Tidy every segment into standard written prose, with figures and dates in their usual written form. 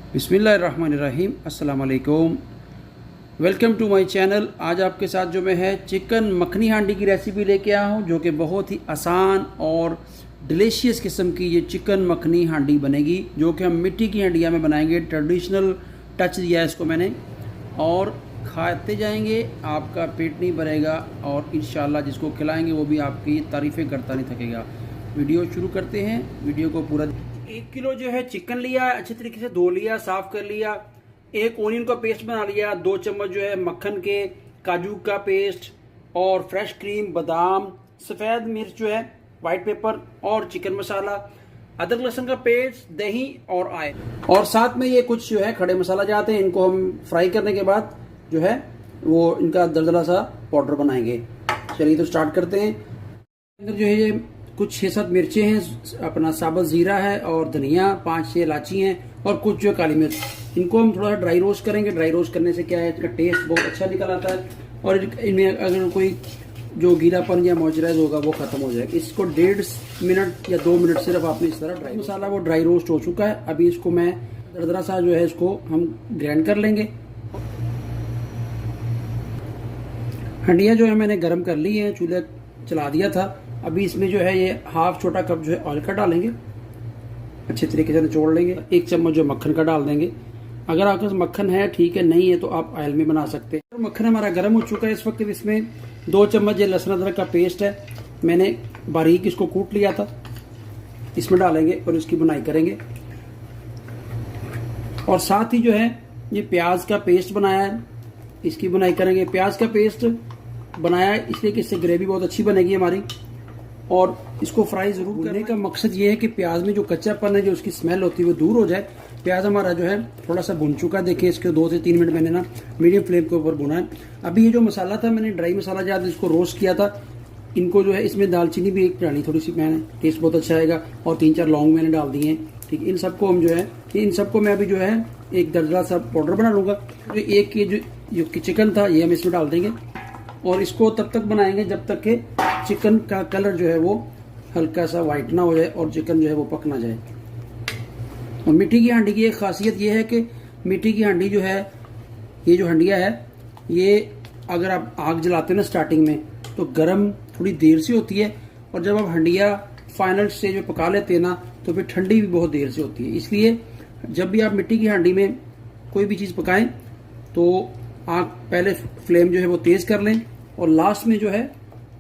बिस्मिल्लाहिर्रहमानिर्रहीम, अस्सलाम वालेकुम। Welcome to my channel. आज आपके साथ जो मैं है चिकन मखनी हांडी की रेसिपी लेके आया हूँ, जो कि बहुत ही आसान और डिलीशियस किस्म की ये चिकन मखनी हांडी बनेगी, जो कि हम मिट्टी की हांडिया में बनाएंगे। ट्रेडिशनल टच दिया है इसको मैंने, और खाते जाएंगे, आपका पेट नहीं भरेगा और इंशाल्लाह जिसको खिलाएंगे वो भी आपकी तारीफ़ें करता नहीं थकेगा। वीडियो शुरू करते हैं। वीडियो को पूरा 1 किलो जो है चिकन लिया, अच्छे तरीके से धो लिया, साफ कर लिया। 1 ओनियन का पेस्ट बना लिया। 2 चम्मच जो है मक्खन के, काजू का पेस्ट और फ्रेश क्रीम, बादाम, सफ़ेद मिर्च जो है, वाइट पेपर और चिकन मसाला, अदरक लहसुन का पेस्ट, दही और ऑयल। और साथ में ये कुछ जो है खड़े मसाला जाते हैं, इनको हम फ्राई करने के बाद जो है वो इनका दरदरा सा पाउडर बनाएंगे। चलिए तो स्टार्ट करते हैं। अंदर जो है ये कुछ 6-7 मिर्चें हैं, अपना साबुत जीरा है और धनिया, 5-6 इलायची हैं और कुछ जो काली मिर्च। इनको हम थोड़ा ड्राई रोस्ट करेंगे। ड्राई रोस्ट करने से क्या है, इसका टेस्ट बहुत अच्छा निकल आता है और इनमें अगर कोई जो गीलापन या मॉइस्चराइज होगा वो खत्म हो जाएगा। इसको 1.5 मिनट या 2 मिनट सिर्फ आपने इस तरह ड्राई मसाला वो ड्राई रोस्ट हो चुका है। अभी इसको मैं दरदरा सा जो है इसको हम ग्राइंड कर लेंगे। हंडिया जो है मैंने गर्म कर ली है, चूल्हा चला दिया था। अभी इसमें जो है ये हाफ छोटा कप जो है ऑयल का डालेंगे, अच्छे तरीके से निचोड़ लेंगे। 1 चम्मच जो मक्खन का डाल देंगे। अगर आपके पास मक्खन है ठीक है, नहीं है तो आप ऑयल में बना सकते हैं। मक्खन हमारा गर्म हो चुका है। इस वक्त इसमें 2 चम्मच ये लहसुन अदरक का पेस्ट है, मैंने बारीक इसको कूट लिया था, इसमें डालेंगे और इसकी बुनाई करेंगे। और साथ ही जो है ये प्याज का पेस्ट बनाया है, इसकी बुनाई करेंगे। प्याज का पेस्ट बनाया है इसलिए कि इससे ग्रेवी बहुत अच्छी बनेगी हमारी, और इसको फ्राई जरूर करने का मकसद ये है कि प्याज में जो कच्चापन है, जो उसकी स्मेल होती है वो दूर हो जाए। प्याज हमारा जो है थोड़ा सा भुन चुका है, देखिए इसके 2 से 3 मिनट मैंने ना मीडियम फ्लेम के ऊपर भुना है। अभी ये जो मसाला था मैंने ड्राई मसाला जाता इसको रोस्ट किया था, इनको जो है इसमें दालचीनी भी एक डाली थोड़ी सी मैंने, टेस्ट बहुत अच्छा आएगा, और 3-4 लौंग मैंने डाल दिए हैं। ठीक, इन सबको हम जो है इन सबको मैं अभी जो है एक दरदरा सा पाउडर बना लूंगा। एक ये जो चिकन था ये हम इसमें डाल देंगे और इसको तब तक बनाएंगे जब तक कि चिकन का कलर जो है वो हल्का सा वाइट ना हो जाए और चिकन जो है वो पक ना जाए। और मिट्टी की हांडी की एक खासियत ये है कि मिट्टी की हांडी जो है, ये जो हंडिया है, ये अगर आप आग जलाते हैं ना स्टार्टिंग में तो गर्म थोड़ी देर से होती है, और जब आप हंडिया फाइनल स्टेज में पका लेते हैं ना तो फिर ठंडी भी बहुत देर से होती है। इसलिए जब भी आप मिट्टी की हांडी में कोई भी चीज़ पकाएं तो आप पहले फ्लेम जो है वो तेज़ कर लें, और लास्ट में जो है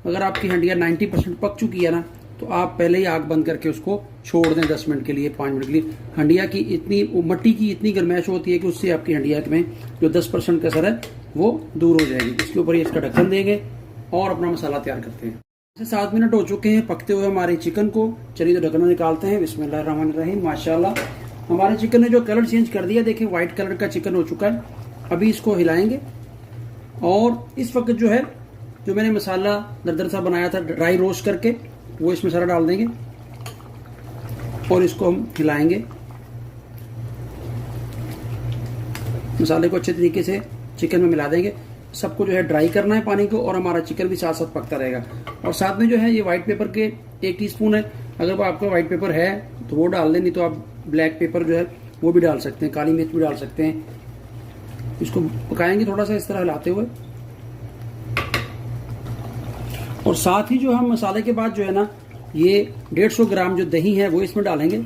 अगर आपकी हंडिया 90% पक चुकी है ना तो आप पहले ही आग बंद करके उसको छोड़ दें 10 मिनट के लिए, 5 मिनट के लिए। हंडिया की इतनी मट्टी की इतनी गर्माइश होती है कि उससे आपकी हंडिया में जो 10% कसर है वो दूर हो जाएगी। इसके ऊपर ये इसका ढक्कन देंगे और अपना मसाला तैयार करते हैं। 7 मिनट हो चुके हैं पकते हुए हमारे चिकन को। चलिए तो ढक्कन निकालते हैं। बिस्मिल्लाहिर्रहमानिर्रहीम। माशाल्लाह हमारे चिकन ने जो कलर चेंज कर दिया, देखिए व्हाइट कलर का चिकन हो चुका है। अभी इसको हिलाएंगे और इस वक्त जो है जो मैंने मसाला दरदरा सा बनाया था ड्राई रोस्ट करके वो इसमें सारा डाल देंगे और इसको हम हिलाएंगे। मसाले को अच्छे तरीके से चिकन में मिला देंगे। सबको जो है ड्राई करना है पानी को, और हमारा चिकन भी साथ साथ पकता रहेगा। और साथ में जो है ये व्हाइट पेपर के 1 टीस्पून है, अगर वो आपका व्हाइट पेपर है तो वो डाल दें, नहीं तो आप ब्लैक पेपर जो है वो भी डाल सकते हैं, काली मिर्च भी डाल सकते हैं। इसको पकाएंगे थोड़ा सा इस तरह हिलाते हुए, और साथ ही जो हम मसाले के बाद जो है ना ये 150 ग्राम जो दही है वो इसमें डालेंगे।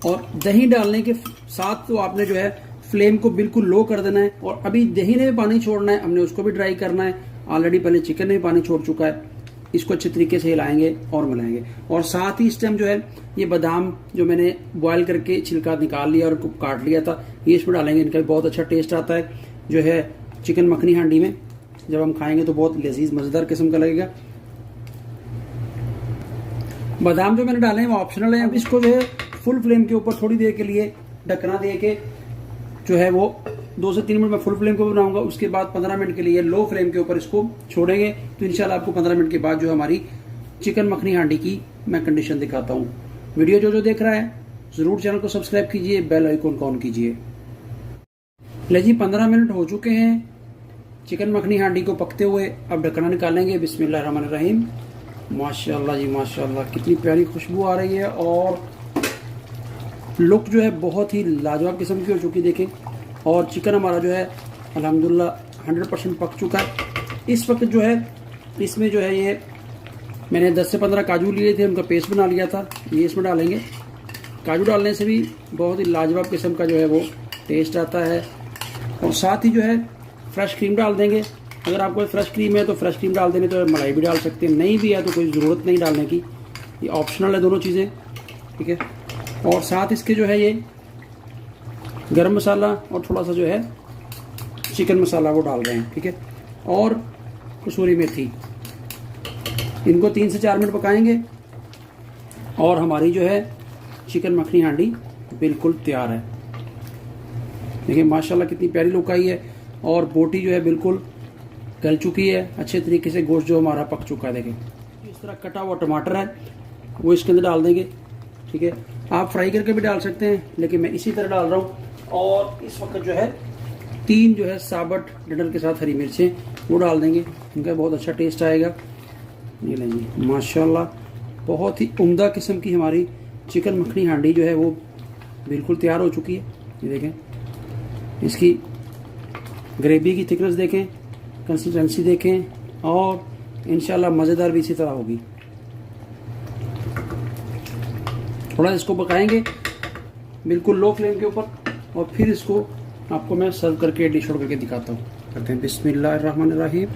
और दही डालने के साथ तो आपने जो है फ्लेम को बिल्कुल लो कर देना है, और अभी दही ने भी पानी छोड़ना है, हमने उसको भी ड्राई करना है। ऑलरेडी पहले चिकन ने भी पानी छोड़ चुका है। इसको अच्छे तरीके से हिलाएंगे और मिलाएंगे। और साथ ही इस टाइम जो है ये बादाम जो मैंने बॉयल करके छिलका निकाल लिया और काट लिया था, ये इसमें डालेंगे। इनका बहुत अच्छा टेस्ट आता है जो है चिकन मखनी हांडी में, जब हम खाएंगे तो बहुत लजीज मजेदार किस्म का लगेगा। बादाम जो मैंने डाले हैं वो ऑप्शनल है। अब इसको जो है फुल फ्लेम के ऊपर थोड़ी देर के लिए ढकना दे के जो है वो 2 से 3 मिनट में फुल फ्लेम के ऊपर बनाऊंगा। उसके बाद 15 मिनट के लिए लो फ्लेम के ऊपर इसको छोड़ेंगे। तो इंशाल्लाह आपको 15 मिनट के बाद जो हमारी चिकन मखनी हांडी की मैं कंडीशन दिखाता हूँ। वीडियो जो देख रहा है जरूर चैनल को सब्सक्राइब कीजिए, बेल आइकन ऑन कीजिए। ले जी 15 मिनट हो चुके हैं चिकन मखनी हांडी को पकते हुए। अब ढक्कना निकालेंगे। बिस्मिल्लाहिर्रहमानिर्रहीम। माशाल्लाह जी माशाल्लाह, कितनी प्यारी खुशबू आ रही है और लुक जो है बहुत ही लाजवाब किस्म की हो चुकी देखें। और चिकन हमारा जो है अल्हम्दुलिल्लाह 100% पक चुका है। इस वक्त जो है इसमें जो है ये मैंने 10 से 15 काजू लिए थे, उनका पेस्ट बना लिया था, ये इसमें डालेंगे। काजू डालने से भी बहुत ही लाजवाब किस्म का जो है वो टेस्ट आता है। और साथ ही जो है फ्रेश क्रीम डाल देंगे। अगर आपको फ्रेश क्रीम है तो फ्रेश क्रीम डाल देंगे, तो मलाई भी डाल सकते हैं, नहीं भी है तो कोई ज़रूरत नहीं डालने की, ये ऑप्शनल है दोनों चीज़ें, ठीक है। और साथ इसके जो है ये गरम मसाला और थोड़ा सा जो है चिकन मसाला वो डाल रहे हैं, ठीक है। और कसूरी मेथी, इनको 3 से 4 मिनट पकाएंगे और हमारी जो है चिकन मखनी हांडी बिल्कुल तैयार है। देखिए माशाल्लाह कितनी प्यारी लुक आई है। और बोटी जो है बिल्कुल गल चुकी है अच्छे तरीके से, गोश्त जो हमारा पक चुका है। देखें इस तरह कटा हुआ टमाटर है वो इसके अंदर डाल देंगे, ठीक है। आप फ्राई करके भी डाल सकते हैं, लेकिन मैं इसी तरह डाल रहा हूँ। और इस वक्त जो है 3 जो है साबुत डंडल के साथ हरी मिर्चें वो डाल देंगे, इनका बहुत अच्छा टेस्ट आएगा। ये लेंगे माशाल्लाह बहुत ही उम्दा किस्म की हमारी चिकन मखनी हांडी जो है वो बिल्कुल तैयार हो चुकी है। ये देखें इसकी ग्रेवी की थिकनेस देखें, कंसिस्टेंसी देखें, और इंशाल्लाह मज़ेदार भी इसी तरह होगी। थोड़ा इसको पकाएंगे बिल्कुल लो फ्लेम के ऊपर, और फिर इसको आपको मैं सर्व करके डिश आउट करके दिखाता हूँ। करते हैं बिस्मिल्लाहिर्रहमानिर्रहीम।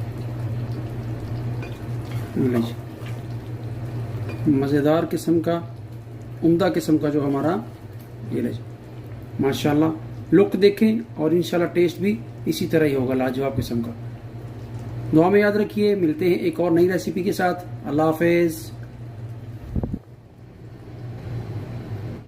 मज़ेदार किस्म का उम्दा किस्म का जो हमारा ये ले माशाल्लाह लुक देखें, और इंशाल्लाह टेस्ट भी इसी तरह ही होगा, लाजवाब किस्म का। दुआ में याद रखिए, मिलते हैं एक और नई रेसिपी के साथ। अल्लाह हाफिज़।